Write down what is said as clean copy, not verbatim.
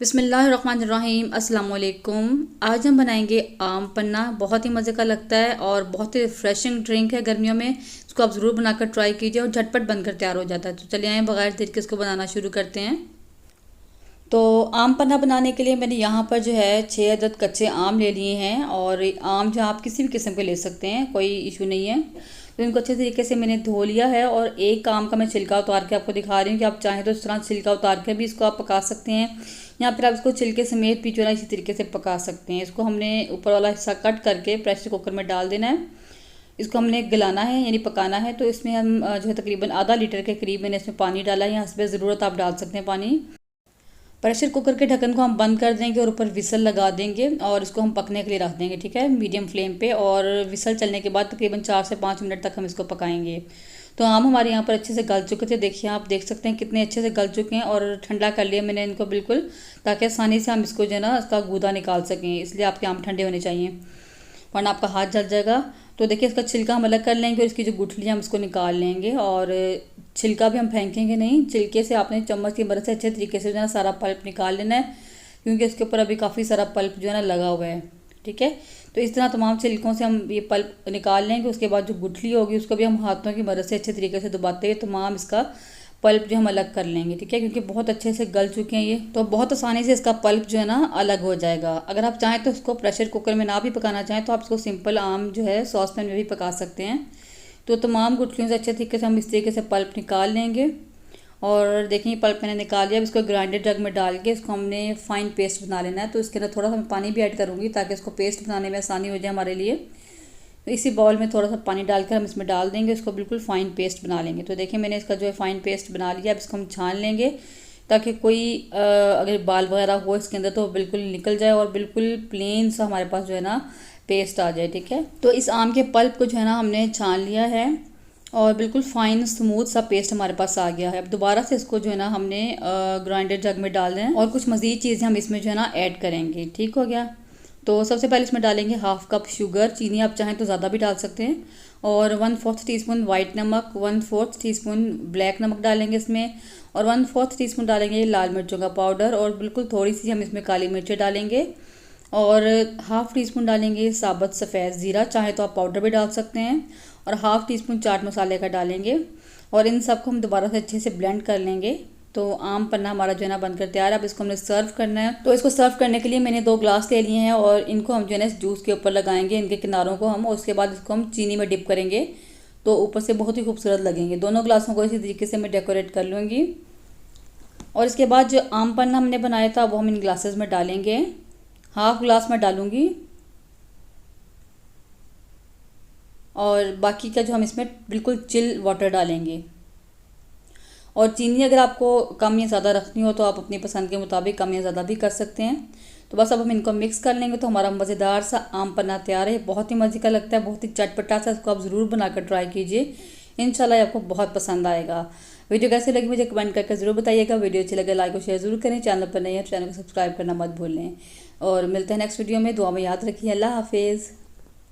बिस्मिल्लाहिर्रहमानिर्रहीम अस्सलाम वालेकुम। आज हम बनाएंगे आम पन्ना। बहुत ही मज़े का लगता है और बहुत ही रिफ्रेशिंग ड्रिंक है गर्मियों में। इसको आप ज़रूर बनाकर ट्राई कीजिए और झटपट बनकर तैयार हो जाता है। तो चलिए आए बगैर देर के इसको बनाना शुरू करते हैं। तो आम पन्ना बनाने के लिए मैंने यहाँ पर जो है 6 अदद कच्चे आम ले लिए हैं। और आम जो आप किसी भी किस्म के ले सकते हैं, कोई इशू नहीं है। तो इनको अच्छे तरीके से मैंने धो लिया है और एक आम का मैं छिलका उतार के आपको दिखा रही हूँ कि आप चाहें तो इस तरह छिलका उतार के भी इसको आप पका सकते हैं, या फिर आप इसको छिलके समेत भी जो है इसी तरीके से पका सकते हैं। इसको हमने ऊपर वाला हिस्सा कट करके प्रेशर कुकर में डाल देना है। इसको हमने गलाना है यानी पकाना है। तो इसमें हम जो है तकरीबन आधा लीटर के करीब मैंने इसमें पानी डाला है। यहाँ हस्बे ज़रूरत आप डाल सकते हैं पानी। प्रेशर कुकर के ढक्कन को हम बंद कर देंगे और ऊपर विसल लगा देंगे और इसको हम पकने के लिए रख देंगे, ठीक है, मीडियम फ्लेम पे। और विसल चलने के बाद तकरीबन 4 से 5 मिनट तक हम इसको पकाएंगे। तो आम हमारे यहाँ पर अच्छे से गल चुके थे। देखिए, आप देख सकते हैं कितने अच्छे से गल चुके हैं। और ठंडा कर लिया मैंने इनको बिल्कुल, ताकि आसानी से हम इसको जो है ना इसका गूदा निकाल सकें। इसलिए आपके आम ठंडे होने चाहिए, वरना आपका हाथ जल जाएगा। तो देखिए, इसका छिलका हम अलग कर लेंगे और इसकी जो गुठलियाँ हम इसको निकाल लेंगे। और छिलका भी हम फेंकेंगे नहीं, छिलके से आपने चम्मच की मदद से अच्छे तरीके से जो है ना सारा पल्प निकाल लेना है, क्योंकि इसके ऊपर अभी काफ़ी सारा पल्प जो है ना लगा हुआ है, ठीक है। तो इस तरह तमाम छिलकों से हम ये पल्प निकाल लेंगे। उसके बाद जो गुठली होगी उसको भी हम हाथों की मदद से अच्छे तरीके से दबाते हुए तमाम इसका पल्प जो हम अलग कर लेंगे, ठीक है, क्योंकि बहुत अच्छे से गल चुके हैं ये। तो बहुत आसानी से इसका पल्प जो है ना अलग हो जाएगा। अगर आप चाहें तो इसको प्रेशर कुकर में ना भी पकाना चाहें तो आप इसको सिंपल आम जो है सॉस पैन में भी पका सकते हैं। तो तमाम गुठलियों से अच्छे तरीके से हम इस तरीके से पल्प निकाल लेंगे। और देखिए, पल्प मैंने निकाल लिया। अब इसको ग्राइंडर जग में डाल के इसको हमने फ़ाइन पेस्ट बना लेना है। तो इसके अंदर थोड़ा सा मैं पानी भी ऐड करूँगी ताकि इसको पेस्ट बनाने में आसानी हो जाए हमारे लिए। तो इसी बाउल में थोड़ा सा पानी डालकर हम इसमें डाल देंगे, इसको बिल्कुल फ़ाइन पेस्ट बना लेंगे। तो देखिए, मैंने इसका जो है फ़ाइन पेस्ट बना लिया। अब इसको हम छान लेंगे ताकि कोई अगर बाल वगैरह हो इसके अंदर तो बिल्कुल निकल जाए और बिल्कुल प्लेन सा हमारे पास जो है ना पेस्ट आ जाए, ठीक है। तो इस आम के पल्प को जो है ना हमने छान लिया है और बिल्कुल फ़ाइन स्मूथ सा पेस्ट हमारे पास आ गया है। अब दोबारा से इसको जो है ना हमने ग्राइंडर जग में डाल दें और कुछ मज़ीद चीज़ें हम इसमें जो है ना ऐड करेंगे, ठीक हो गया। तो सबसे पहले इसमें डालेंगे 1/2 कप शुगर, चीनी आप चाहें तो ज़्यादा भी डाल सकते हैं। और 1/4 टीस्पून वाइट नमक, 1/4 टीस्पून ब्लैक नमक डालेंगे इसमें। और 1/4 टीस्पून डालेंगे लाल मिर्चों का पाउडर। और बिल्कुल थोड़ी सी हम इसमें काली मिर्चें डालेंगे। और 1/2 टीस्पून डालेंगे साबुत सफ़ेद ज़ीरा, चाहे तो आप पाउडर भी डाल सकते हैं। और 1/2 टीस्पून चाट मसाले का डालेंगे। और इन सबको हम दोबारा से अच्छे से ब्लेंड कर लेंगे। तो आम पन्ना हमारा जो है ना बनकर तैयार है। अब इसको हमने सर्व करना है। तो इसको सर्व करने के लिए मैंने 2 ग्लास ले लिए हैं और इनको हम जो है ना इस जूस के ऊपर लगाएंगे, इनके किनारों को हम। और उसके बाद इसको हम चीनी में डिप करेंगे तो ऊपर से बहुत ही खूबसूरत लगेंगे। दोनों ग्लासों को इसी तरीके से मैं डेकोरेट कर लूँगी। और इसके बाद जो आम पन्ना हमने बनाया था वो हम इन ग्लासेस में डालेंगे। 1/2 ग्लास में डालूँगी और बाकी का जो हम इसमें बिल्कुल चिल वाटर डालेंगे। और चीनी अगर आपको कम या ज़्यादा रखनी हो तो आप अपनी पसंद के मुताबिक कम या ज़्यादा भी कर सकते हैं। तो बस अब हम इनको मिक्स कर लेंगे तो हमारा मज़ेदार सा आम पन्ना तैयार है। बहुत ही मज़े का लगता है, बहुत ही चटपटा सा। इसको आप ज़रूर बनाकर ट्राई कीजिए, इंशाल्लाह आपको बहुत पसंद आएगा। वीडियो कैसी लगी मुझे कमेंट करके ज़रूर बताइएगा। वीडियो अच्छी लगे लाइक और शेयर ज़रूर करें। चैनल पर नए हैं तो चैनल को सब्सक्राइब करना मत भूलें। और मिलते हैं नेक्स्ट वीडियो में। दुआ में याद रखिए। अल्लाह हाफिज़।